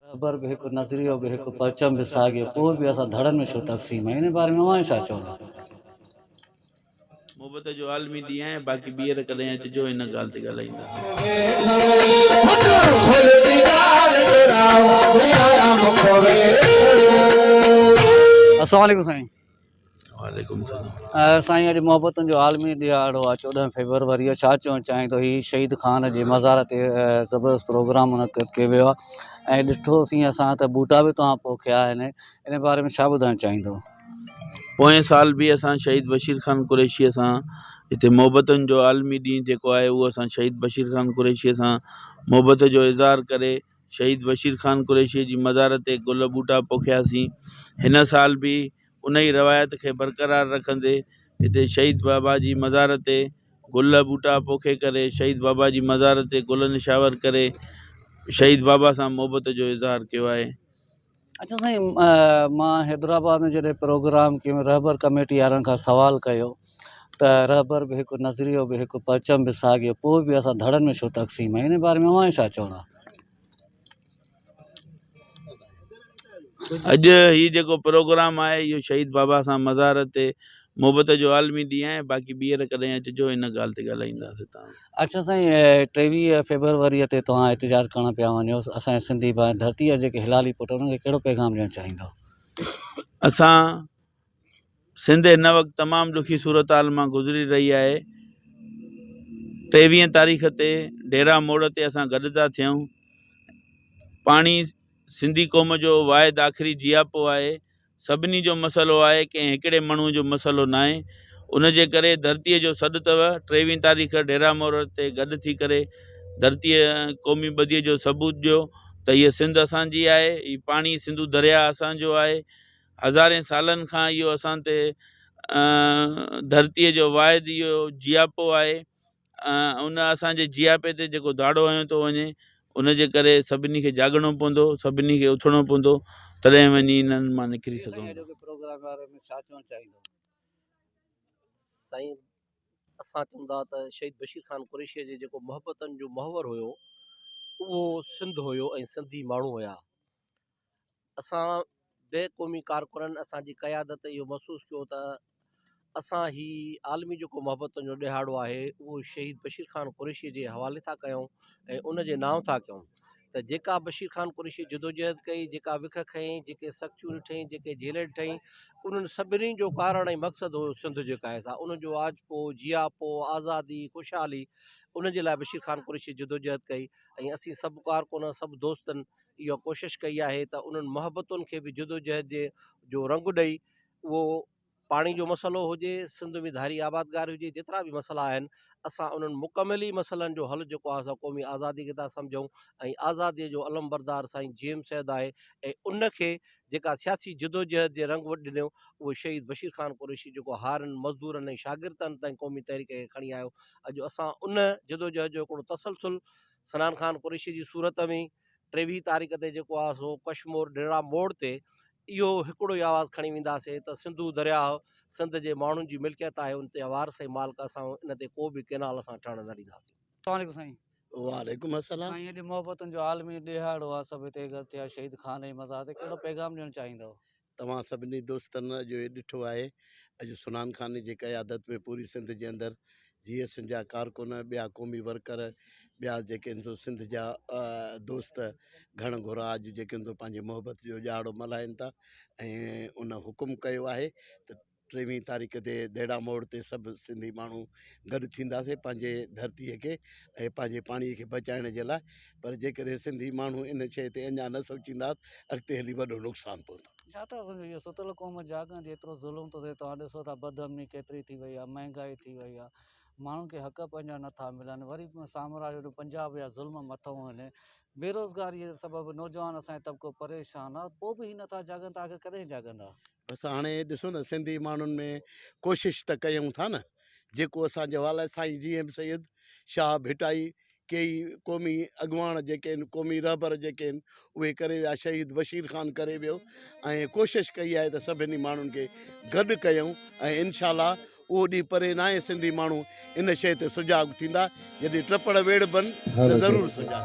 ख़बर भी हिकु नज़रियो भी हिकु परचम भी साॻियो पोइ बि असां धड़नि में छो तक़सीम आहे इन बारे में अवां छा चवंदा? मोहब्बत जो आलमी ॾींहुं आहे, बाक़ी ॿीहर कॾहिं अचिजो हिन ॻाल्हि ते ॻाल्हाईंदासीं। अस्सलाम वालेकुम साईं। वालेकुम सलाम। साईं अॼु मोहब्बतुनि जो आलमी ॾियारो आहे 14 फेबरवरी छा चवणु चाहींदो? ही शहीद ख़ान जे मज़ार ते ज़बरदस्त प्रोग्राम मुनक़िद कयो वियो आहे ऐं ॾिठोसीं असां त बूटा बि तव्हां पोखिया आहिनि, इन बारे में छा ॿुधाइणु चाहींदो? पोएं साल बि असां शहीद बशीर ख़ान कुरैशीअ सां हिते मोहब्बतुनि जो आलमी ॾींहुं जेको आहे उहो असां शहीद बशीर ख़ान कुरैशीअ सां मोहब्बत जो इज़हार करे शहीद बशीर ख़ान कुरैशीअ जी मज़ार ते गुल ॿूटा पोखियासीं। हिन साल बि उन ई रवायत खे बरक़रार रखंदे हिते शहीद बाबा जी मज़ार ते गुल ॿूटा पोखे करे शहीद बाबा जी मज़ार ते गुल निशावर करे शहीद बाबा सां मोहब्बत जो इज़हार कयो आहे। अच्छा साईं, मां हैदराबाद में जॾहिं प्रोग्राम कयो रहबर कमेटी वारनि खां सवालु कयो त रहबर बि हिकु नज़रियो बि हिकु परचम बि साॻियो पोइ बि असां धड़नि में छो तक़सीम आहे, इन बारे में अवां छा चवंदा? अॼु हीउ जेको प्रोग्राम आहे इहो शहीद बाबा सां मज़ार ते मोहब्बत जो आलमी ॾींहुं आहे, बाक़ी ॿीहर कॾहिं अचिजो हिन ॻाल्हि ते ॻाल्हाईंदासीं तव्हां। अच्छा साईं, 23 फेबरवरीअ ते तव्हां एहतिजाज करणु पिया वञो, असांजे सिंधी भाउ धरतीअ जेके हिलाली पुट उन्हनि खे कहिड़ो पैगाम ॾियणु चाहींदव? असां सिंध हिन वक़्तु तमामु ॾुखी सूरत हाल मां गुज़री रही आहे। 23 तारीख़ ते डेरा मोड़ ते असां गॾु था थियूं। पाणी सिंधी क़ौम जो वाहिद आख़िरी जियापो आहे, सभिनी जो मसइलो आहे, कंहिं हिकिड़े माण्हूअ जो मसइलो न आहे। उन जे करे धरतीअ जो सॾु अथव 23 तारीख़ डेरा मोड़ ते गॾु थी करे धरतीअ क़ौमी ॿधीअ जो सबूत ॾियो त हीअ सिंध असांजी आहे, हीअ पाणी सिंधु दरिया असांजो आहे। हज़ारे सालनि खां इहो असां ते धरतीअ जो वाहिद इहो जियापो आहे। उन असांजे जियापे ते जेको दाड़ो हयो थो वञे उन जे करे सभिनी खे जाॻणो पवंदो, सभिनी खे उथणो पवंदो, तॾहिं वञी इन्हनि मां निकिरी सघूं। प्रोग्राम बारे में छा चवणु चाहींदो? साईं, असां चवंदा त शहीद बशीर ख़ान कुरैशीअ जे जेको मोहब्बतनि जो मुहवर हुयो उहो सिंध हुयो ऐं सिंधी माण्हू हुया। असां बेक़ौमी कारकुननि असांजी क़यादत इहो महसूसु कयो त असां ही आलमी जेको मोहब्बतुनि जो ॾिहाड़ो आहे उहो शहीद बशीर ख़ान कुरैशीअ जे हवाले था कयूं ऐं उन जे नाम था कयूं त जेका बशीर ख़ान कुरैशी जदोजहद कई, जेका विख खईं, जेके सख़्तियूं ॾिठईं, जेके जेल ॾिठईं, उन्हनि सभिनी जो कारण ऐं मक़सदु हुओ सिंध जेका आहे सा उनजो आजपो जियापो आज़ादी ख़ुशहाली उन जे लाइ बशीर ख़ान कुरैशी जदोजहद कई ऐं असीं सभु कारकुन सभु दोस्तनि इहा कोशिशि कई आहे त उन्हनि मोहब्बतुनि खे बि जदोजहद जो रंग ॾेई उहो पाणी जो मसइलो हुजे, सिंध में धारी आबादगार हुजे, जेतिरा बि मसइला आहिनि असां उन्हनि मुकमली मसइलनि जो हल जेको आहे असां क़ौमी आज़ादी खे था सम्झूं ऐं आज़ादीअ जो अलमबरदार साईं जेम सैद आहे ऐं उनखे जेका सियासी जदोजहद जे रंग वटि ॾिनो उहो शहीद बशीर ख़ान कुरैशी जेको हारनि मज़दूरनि ऐं शागिर्दनि ताईं क़ौमी तहरीक खे खणी आयो। अॼु असां उन जदोजहद जो हिकिड़ो तसलसुल सनान ख़ान कुरैशी जी सूरत में 23 तारीख़ ते जेको आहे सो कश्मीर डेरा मोड़ ते इहो हिकिड़ो ई आवाज़ु खणी वेंदासीं त सिंधु दरिया सिंध जे माण्हुनि जी मिल्कियत आहे, उन ते वारस ऐं मालिक असां इन ते को बि केनाल असां ठहणु न ॾींदासीं। साईं, वालेकुम अस्सलाम। साईं अॼु मोहब्बतुनि जो आलमी ॾिहाड़ो आहे, सभु हिते गॾु थिया शहीद ख़ान जी मज़ार ते कहिड़ो पैगाम ॾियणु चाहींदव? तव्हां सभिनी दोस्तनि जो इहो ॾिठो आहे अॼु सनान ख़ान जी क़यादत में पूरी सिंध जे अंदरि GSN जा कारकुन, ॿिया क़ौमी वर्कर, ॿिया जेके आहिनि सो सिंध जा दोस्त घण घुर अॼु जेके आहिनि सो पंहिंजी मोहब्बत जो ॾियाड़ो मल्हाइनि था ऐं उन हुकुम कयो आहे त 23 तारीख़ ते देड़ा मोड़ ते सभु सिंधी माण्हू गॾु थींदासीं पंहिंजे धरतीअ खे ऐं पंहिंजे पाणीअ खे बचाइण जे लाइ। पर जेकॾहिं सिंधी माण्हू इन शइ ते अञा न सोचींदासीं अॻिते हली वॾो नुक़सानु पवंदो। छा था सम्झो इहो सुतल क़ौम जाॻंदी एतिरो ज़ुल्म थो थिए, तव्हां ॾिसो था बदअमनी केतिरी थी वई आहे, महांगाई थी वई आहे, माण्हुनि खे हक़ पंहिंजा नथा मिलनि, वरी साम्राज्य पंजाब या ज़ुल्म मथो वञे, बेरोज़गारीअ सबबु नौजवान असांजो तबिको परेशान आहे, पोइ बि ही नथा जाॻनि त आख़िर कॾहिं जाॻंदा? असां हाणे ॾिसो न सिंधी माण्हुनि में कोशिशि त कयूं था न, जेको असांजो हाल आहे साईं GM सैद शाह भिटाई कई क़ौमी अॻुवाण जेके आहिनि क़ौमी रहबर जेके आहिनि उहे करे विया, शहीद बशीर ख़ान करे वियो ऐं कोशिशि कई आहे त सभिनी माण्हुनि खे गॾु कयूं ऐं इनशाला उहो ॾींहुं परे न आहे, सिंधी माण्हू इन शइ ते सुजाॻ थींदा, जॾहिं टपड़ वेड़ बनि त ज़रूरु सुजाॻ।